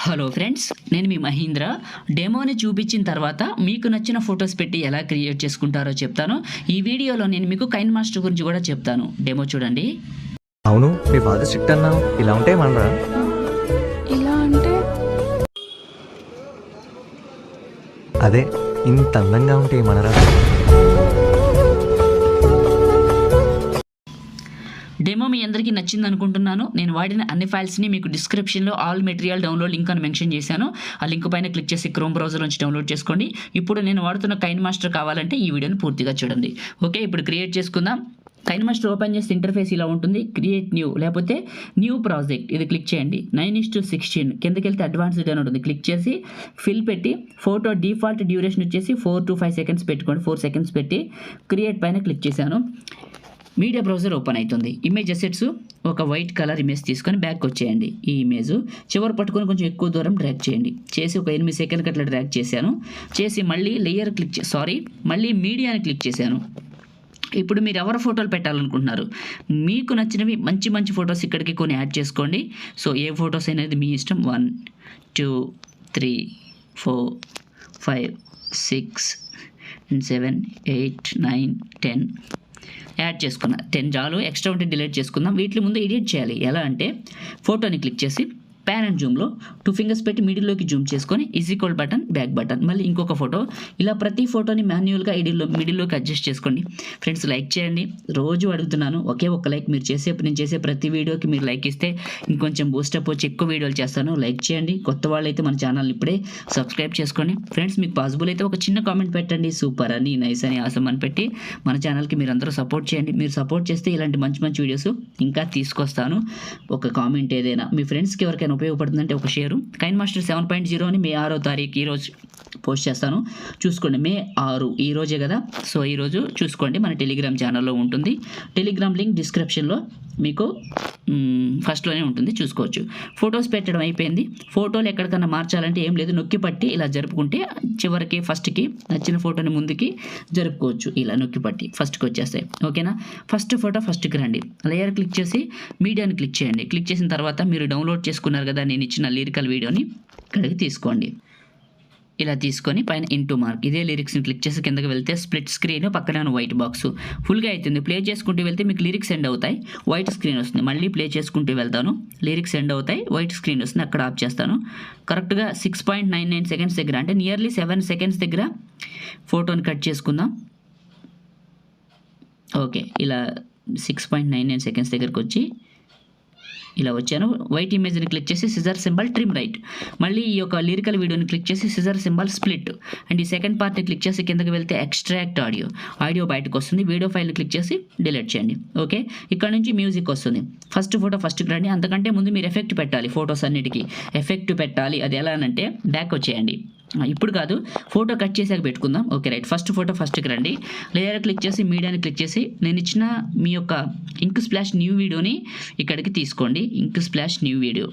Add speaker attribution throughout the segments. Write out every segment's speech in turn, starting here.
Speaker 1: Hello friends, నేను మీ మహీంద్ర. డెమోని చూపించిన తర్వాత మీకు నచ్చిన ఫొటోస్ పెట్టి ఎలా క్రియేట్ చేసుకుంటారో చెప్తాను. ఈ వీడియోలో నేను మీకు కైన్ మాస్టర్ గురించి కూడా చెప్తాను. డెమో చూడండి.
Speaker 2: అవును, మీ ఫాదర్ స్ట్రిక్ట్ అన్నావు, ఇలా ఉంటే మనరా?
Speaker 3: ఇలా అంటే
Speaker 2: అదే, ఇంత అందంగా ఉంటే మనరా?
Speaker 1: డెమో మీ అందరికీ నచ్చింది అనుకుంటున్నాను. నేను వాడిన అన్ని ఫైల్స్ని మీకు డిస్క్రిప్షన్లో ఆల్ మెటీరియల్ డౌన్లోడ్ లింక్ అని మెన్షన్ చేశాను. ఆ లింక్ పైన క్లిక్ చేసి క్రోమ్ బ్రౌజర్ నుంచి డౌన్లోడ్ చేసుకోండి. ఇప్పుడు నేను వాడుతున్న కైన్ మాస్టర్ కావాలంటే ఈ వీడియోని పూర్తిగా చూడండి. ఓకే, ఇప్పుడు క్రియేట్ చేసుకుందాం. కైన్ మాస్టర్ ఓపెన్ చేస్తే ఇంటర్ఫేస్ ఇలా ఉంటుంది. క్రియేట్ న్యూ లేకపోతే న్యూ ప్రాజెక్ట్ ఇది క్లిక్ చేయండి. 9:16 కిందకి వెళ్తే అడ్వాన్స్డ్ అని ఉంటుంది. క్లిక్ చేసి ఫిల్ పెట్టి ఫోటో డిఫాల్ట్ డ్యూరేషన్ వచ్చేసి 4 to 5 seconds పెట్టుకోండి. 4 seconds పెట్టి క్రియేట్ పైన క్లిక్ చేశాను. మీడియా బ్రౌజర్ ఓపెన్ అవుతుంది. ఇమేజ్ అసెట్స్ ఒక వైట్ కలర్ ఇమేజ్ తీసుకొని బ్యాక్ వచ్చేయండి. ఈ ఇమేజ్ చివరి పట్టుకొని కొంచెం ఎక్కువ దూరం డ్రాగ్ చేయండి. చేసి ఒక 8 seconds అట్లా డ్రాగ్ చేశాను. చేసి మళ్ళీ లేయర్ మళ్ళీ మీడియాని క్లిక్ చేశాను. ఇప్పుడు మీరు ఎవరి ఫోటోలు పెట్టాలనుకుంటున్నారు, మీకు నచ్చినవి మంచి మంచి ఫొటోస్ ఇక్కడికి కొన్ని యాడ్ చేసుకోండి. సో ఏ ఫొటోస్ అనేది మీ ఇష్టం. 1 2 3 4 5 6 7 8 9 10 యాడ్ చేసుకున్నా. 10 చాలు, ఎక్స్ట్రా ఉంటే డిలీట్ చేసుకుందాం. వీటి ముందు ఎడిట్ చేయాలి. ఎలా అంటే ఫోటోని క్లిక్ చేసి ప్యాన్ అండ్ జూమ్లో 2 fingers పెట్టి మిడిల్లోకి జూమ్ చేసుకొని ఈక్వల్ బటన్ బ్యాక్ బటన్ మళ్ళీ ఇంకొక ఫోటో, ఇలా ప్రతి ఫోటోని మాన్యువల్గా మిడిల్లోకి అడ్జస్ట్ చేసుకోండి. ఫ్రెండ్స్, లైక్ చేయండి. రోజు అడుగుతున్నాను, ఒకే ఒక్క లైక్. నేను చేసే ప్రతి వీడియోకి మీరు లైక్ ఇస్తే ఇంకొంచెం బూస్టప్ వచ్చి ఎక్కువ వీడియోలు చేస్తాను. లైక్ చేయండి. కొత్త వాళ్ళైతే మన ఛానల్ ఇప్పుడే సబ్స్క్రైబ్ చేసుకోండి. ఫ్రెండ్స్, మీకు పాసిబుల్ అయితే ఒక చిన్న కామెంట్ పెట్టండి. సూపర్ అని, నైస్ అని, ఆసమ్ అని పెట్టి మన ఛానల్కి మీరు అందరూ సపోర్ట్ చేయండి. మీరు సపోర్ట్ చేస్తే ఇలాంటి మంచి మంచి వీడియోస్ ఇంకా తీసుకొస్తాను. ఒక కామెంట్ ఏదైనా మీ ఫ్రెండ్స్కి ఎవరికైనా ఉపయోగపడుతుందంటే ఒక షేరు. కైన్ మాస్టర్ 7.0 అని మే 6వ తారీఖు ఈరోజు పోస్ట్ చేస్తాను. చూసుకోండి. మే 6 ఈ రోజే కదా. సో ఈరోజు చూసుకోండి. మన టెలిగ్రామ్ ఛానల్లో ఉంటుంది. టెలిగ్రామ్ లింక్ డిస్క్రిప్షన్లో మీకు ఫస్ట్లోనే ఉంటుంది, చూసుకోవచ్చు. ఫొటోస్ పెట్టడం అయిపోయింది. ఫోటోలు ఎక్కడికన్నా మార్చాలంటే ఏం లేదు, నొక్కి పట్టి ఇలా జరుపుకుంటే చివరికి ఫస్ట్కి నచ్చిన ఫోటోని ముందుకి జరుపుకోవచ్చు. ఇలా నొక్కి పట్టి ఫస్ట్కి వచ్చేస్తాయి. ఓకేనా? ఫస్ట్ ఫోటో ఫస్ట్కి రండి. లేయర్ క్లిక్ చేసి మీడియాని క్లిక్ చేయండి. క్లిక్ చేసిన తర్వాత మీరు డౌన్లోడ్ చేసుకున్నారు కదా నేను ఇచ్చిన లిరికల్ వీడియోని ఇక్కడికి తీసుకోండి. ఇలా తీసుకొని పైన ఇంటూ మార్క్ ఇదే లిరిక్స్ని క్లిక్ చేసి కిందకి వెళ్తే స్ప్లిట్ స్క్రీన్ పక్కన వైట్ బాక్స్ ఫుల్గా అవుతుంది. ప్లే చేసుకుంటూ వెళ్తే మీకు లిరిక్స్ ఎండ్ అవుతాయి, వైట్ స్క్రీన్ వస్తుంది. మళ్ళీ ప్లే చేసుకుంటూ వెళ్తాను, లిరిక్స్ ఎండ్ అవుతాయి, వైట్ స్క్రీన్ వస్తుంది. అక్కడ ఆఫ్ చేస్తాను. కరెక్ట్గా 6.99 seconds దగ్గర, అంటే నియర్లీ 7 seconds దగ్గర ఫోటోని కట్ చేసుకుందాం. ఓకే, ఇలా 6.99 seconds దగ్గరకు వచ్చి ఇలా వచ్చాను. వైట్ ఇమేజ్ని క్లిక్ చేసి సిజర్ సింబల్ ట్రిమ్ రైట్. మళ్ళీ ఈ యొక్క లిరికల్ వీడియోని క్లిక్ చేసి సిజర్ సింబల్ స్ప్లిట్. అండ్ ఈ సెకండ్ పార్ట్ని క్లిక్ చేసి కిందకి వెళ్తే ఎక్స్ట్రాక్ట్ ఆడియో బయటకు వస్తుంది. వీడియో ఫైల్ని క్లిక్ చేసి డిలీట్ చేయండి. ఓకే, ఇక్కడ నుంచి మ్యూజిక్ వస్తుంది. ఫస్ట్ ఫోటో ఫస్ట్కి రండి. అంతకంటే ముందు మీరు ఎఫెక్ట్ పెట్టాలి. ఫొటోస్ అన్నిటికీ ఎఫెక్ట్ పెట్టాలి. అది ఎలా అంటే బ్యాక్ వచ్చేయండి. ఇప్పుడు కాదు, ఫోటో కట్ చేసాక పెట్టుకుందాం. ఓకే రైట్, ఫస్ట్ ఫోటో ఫస్ట్కి రండి. లేయర్ క్లిక్ చేసి మీడియాని క్లిక్ చేసి నేను ఇచ్చిన మీ యొక్క ఇంక్ స్ప్లాష్ న్యూ వీడియోని ఇక్కడికి తీసుకోండి. ఇంక్ స్ప్లాష్ న్యూ వీడియో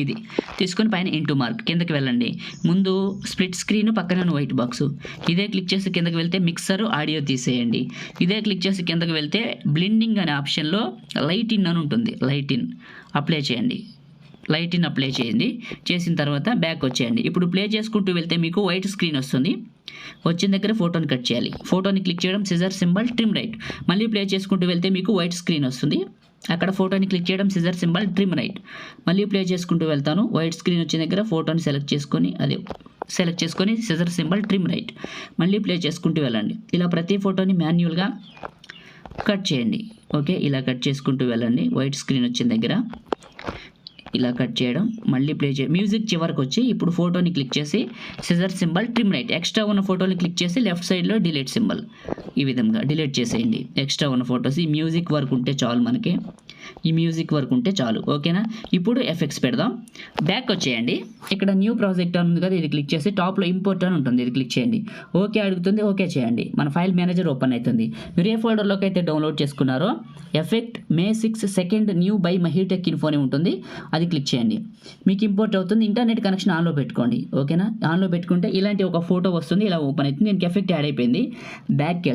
Speaker 1: ఇది తీసుకొని పైన ఇంటూ మార్క్ కిందకి వెళ్ళండి. ముందు స్ప్లిట్ స్క్రీన్ పక్కన వైట్ బాక్స్ ఇదే క్లిక్ చేసి కిందకి వెళ్తే మిక్సర్ ఆడియో తీసేయండి. ఇదే క్లిక్ చేసి కిందకి వెళ్తే బ్లెండింగ్ అనే ఆప్షన్లో లైట్ ఇన్ అని ఉంటుంది. లైట్ ఇన్ అప్లై చేయండి. చేసిన తర్వాత బ్యాక్ వచ్చేయండి. ఇప్పుడు ప్లే చేసుకుంటూ వెళ్తే మీకు వైట్ స్క్రీన్ వస్తుంది. వచ్చిన దగ్గర ఫోటోని కట్ చేయాలి. ఫోటోని క్లిక్ చేయడం, సిజర్ సింబల్ ట్రిమ్ రైట్. మళ్ళీ ప్లే చేసుకుంటూ వెళ్తే మీకు వైట్ స్క్రీన్ వస్తుంది. అక్కడ ఫోటోని క్లిక్ చేయడం, సిజర్ సింబల్ ట్రిమ్ రైట్. మళ్ళీ ప్లే చేసుకుంటూ వెళ్తాను. వైట్ స్క్రీన్ వచ్చిన దగ్గర ఫోటోని సెలెక్ట్ చేసుకొని సిజర్ సింబల్ ట్రిమ్ రైట్. మళ్ళీ ప్లే చేసుకుంటూ వెళ్ళండి. ఇలా ప్రతి ఫోటోని మాన్యువల్గా కట్ చేయండి. ఓకే, ఇలా కట్ చేసుకుంటూ వెళ్ళండి. వైట్ స్క్రీన్ వచ్చిన దగ్గర ఇలా కట్ చేయడం, మళ్ళీ ప్లే మ్యూజిక్ చివరికి వచ్చి ఇప్పుడు ఫోటోని క్లిక్ చేసి scissor symbol trim right. Extra ఉన్న ఫోటోని క్లిక్ చేసి లెఫ్ట్ సైడ్లో డిలీట్ సింబల్ ఈ విధంగా డిలీట్ చేసేయండి. ఎక్స్ట్రా ఉన్న ఫొటోస్ ఈ మ్యూజిక్ వరకు ఉంటే చాలు, మనకి ఈ మ్యూజిక్ వరకు ఉంటే చాలు. ఓకేనా? ఇప్పుడు ఎఫెక్ట్స్ పెడదాం. బ్యాక్ వచ్చేయండి. ఇక్కడ న్యూ ప్రాజెక్ట్ అని ఉంది కదా, ఇది క్లిక్ చేసి టాప్లో ఇంపోర్ట్ అని ఉంటుంది, ఇది క్లిక్ చేయండి. ఓకే అడుగుతుంది, ఓకే చేయండి. మన ఫైల్ మేనేజర్ ఓపెన్ అవుతుంది. మీరు ఏ ఫోల్డర్లోకి అయితే డౌన్లోడ్ చేసుకున్నారో effect May 6 2nd new by MahiTech info అని ఉంటుంది, అది క్లిక్ చేయండి. మీకు ఇంపోర్ట్ అవుతుంది. ఇంటర్నెట్ కనెక్షన్ ఆన్లో పెట్టుకోండి. ఓకేనా? ఆన్లో పెట్టుకుంటే ఇలాంటి ఒక ఫోటో వస్తుంది, ఇలా ఓపెన్ అవుతుంది. దీనికి ఎఫెక్ట్ యాడ్ అయిపోయింది. బ్యాక్కి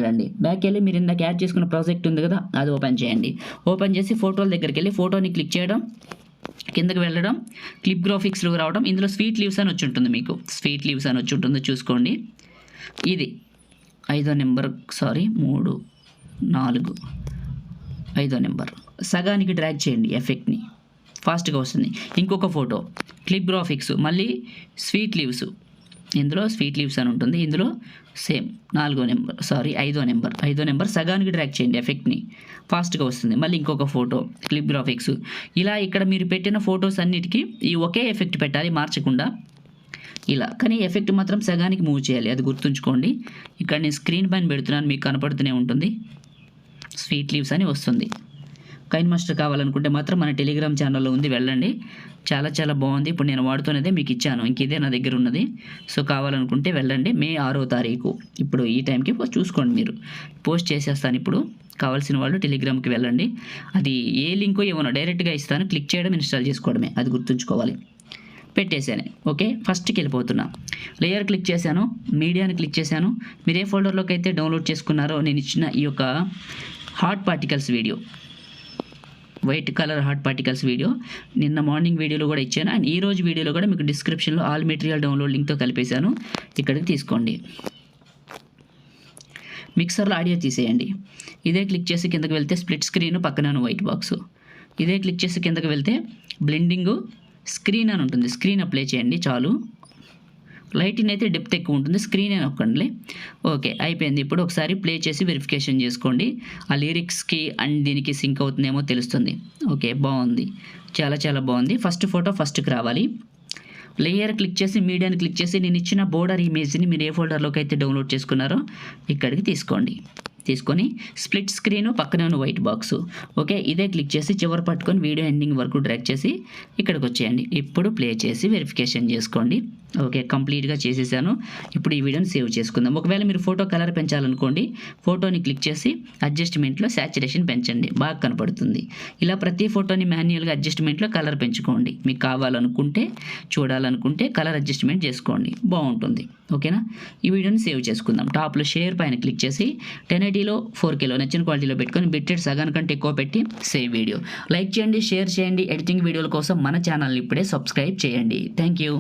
Speaker 1: వెళ్ళి మీరు ఇందాక యాడ్ చేసుకున్న ప్రాజెక్ట్ ఉంది కదా, అది ఓపెన్ చేయండి. ఓపెన్ చేసి ఫోటోల దగ్గరికి వెళ్ళి ఫోటోని క్లిక్ చేయడం, కిందకి వెళ్ళడం, క్లిప్ గ్రాఫిక్స్లో రావడం, ఇందులో స్వీట్ లీవ్స్ అని వచ్చి ఉంటుంది, మీకు స్వీట్ లీవ్స్ అని వచ్చి ఉంటుందో చూసుకోండి. ఇది 5వ నెంబర్, 3, 4, 5వ నెంబర్ సగానికి డ్రాగ్ చేయండి ఎఫెక్ట్ని, ఫాస్ట్గా వస్తుంది. ఇంకొక ఫోటో క్లిప్ గ్రాఫిక్స్, మళ్ళీ స్వీట్ లీవ్స్, ఇందులో స్వీట్ లీవ్స్ అని ఉంటుంది, ఇందులో సేమ్ 5వ నెంబర్ సగానికి డ్రాగ్ చేయండి ఎఫెక్ట్ని, ఫాస్ట్గా వస్తుంది. మళ్ళీ ఇంకొక ఫోటో క్లిప్ గ్రాఫిక్స్. ఇలా ఇక్కడ మీరు పెట్టిన ఫొటోస్ అన్నిటికీ ఈ ఒకే ఎఫెక్ట్ పెట్టాలి, మార్చకుండా ఇలా. కానీ ఎఫెక్ట్ మాత్రం సగానికి మూవ్ చేయాలి, అది గుర్తుంచుకోండి. ఇక్కడ నేను స్క్రీన్ పైన పెడుతున్నాను, మీకు కనపడుతూనే ఉంటుంది, స్వీట్ లీవ్స్ అని వస్తుంది. కైన్మాస్టర్ కావాలనుకుంటే మాత్రం మన టెలిగ్రామ్ ఛానల్లో ఉంది, వెళ్ళండి. చాలా చాలా బాగుంది. ఇప్పుడు నేను వాడుతున్నదే మీకు ఇచ్చాను, ఇంక ఇదే నా దగ్గర ఉన్నది. సో కావాలనుకుంటే వెళ్ళండి. మే 6వ తారీఖు ఇప్పుడు ఈ టైంకి చూసుకోండి, మీరు పోస్ట్ చేసేస్తాను. ఇప్పుడు కావాల్సిన వాళ్ళు టెలిగ్రామ్కి వెళ్ళండి. అది ఏ లింకో ఏమో డైరెక్ట్గా ఇస్తాను, క్లిక్ చేయడం, ఇన్స్టాల్ చేసుకోవడమే, అది గుర్తుంచుకోవాలి. పెట్టేశాను. ఓకే, ఫస్ట్కి వెళ్ళిపోతున్నా. లేయర్ క్లిక్ చేశాను, మీడియాని క్లిక్ చేశాను. మీరు ఏ ఫోల్డర్లోకి అయితే డౌన్లోడ్ చేసుకున్నారో నేను ఇచ్చిన ఈ యొక్క hot particles video, white colour hot particles video నిన్న మార్నింగ్ వీడియోలో కూడా ఇచ్చాను, అండ్ ఈ రోజు వీడియోలో కూడా మీకు డిస్క్రిప్షన్లో ఆల్ మెటీరియల్ డౌన్లోడ్ లింక్తో కలిపేశాను. ఇక్కడికి తీసుకోండి. మిక్సర్లో ఆడియో తీసేయండి. ఇదే క్లిక్ చేసి కిందకి వెళ్తే స్ప్లిట్ స్క్రీన్, పక్కన వైట్ బాక్స్. ఇదే క్లిక్ చేసి కిందకి వెళ్తే బ్లెండింగ్ స్క్రీన్ అని ఉంటుంది, స్క్రీన్ అప్లై చేయండి చాలు. లైటింగ్ అయితే డెప్త్ ఎక్కువ ఉంటుంది, స్క్రీన్ అని ఒక్కండి. ఓకే, అయిపోయింది. ఇప్పుడు ఒకసారి ప్లే చేసి వెరిఫికేషన్ చేసుకోండి, ఆ లిరిక్స్కి అండ్ దీనికి సింక్ అవుతుందేమో తెలుస్తుంది. ఓకే, బాగుంది, చాలా చాలా బాగుంది. ఫస్ట్ ఫోటో ఫస్ట్కి రావాలి. లేయర్ క్లిక్ చేసి మీడియాని క్లిక్ చేసి నేను ఇచ్చిన బోర్డర్ ఇమేజ్ని మీరు ఏ ఫోల్డర్లోకి అయితే డౌన్లోడ్ చేసుకున్నారో ఇక్కడికి తీసుకోండి. తీసుకొని స్ప్లిట్ స్క్రీను, పక్కన వైట్ బాక్స్. ఓకే, ఇదే క్లిక్ చేసి చివరి పట్టుకొని వీడియో ఎండింగ్ వరకు డ్రాగ్ చేసి ఇక్కడికి వచ్చేయండి. ఇప్పుడు ప్లే చేసి వెరిఫికేషన్ చేసుకోండి. ఓకే, కంప్లీట్గా చేసేసాను. ఇప్పుడు ఈ వీడియోని సేవ్ చేసుకుందాం. ఒకవేళ మీరు ఫోటో కలర్ పెంచాలనుకోండి, ఫోటోని క్లిక్ చేసి అడ్జస్ట్మెంట్లో శాచురేషన్ పెంచండి, బాగా కనపడుతుంది. ఇలా ప్రతి ఫోటోని మాన్యువల్గా అడ్జస్ట్మెంట్లో కలర్ పెంచుకోండి. మీకు కావాలనుకుంటే, చూడాలనుకుంటే కలర్ అడ్జస్ట్మెంట్ చేసుకోండి, బాగుంటుంది. ఓకేనా, ఈ వీడియోని సేవ్ చేసుకుందాం. టాప్లో షేర్ పైన క్లిక్ చేసి 1080లో 4Kలో నచ్చిన క్వాలిటీలో పెట్టుకొని బిట్రేట్ సగానికంటే ఎక్కువ పెట్టి సేవ్ వీడియో. లైక్ చేయండి, షేర్ చేయండి. ఎడిటింగ్ వీడియోల కోసం మన ఛానల్ని ఇప్పుడే సబ్స్క్రైబ్ చేయండి. Thank you.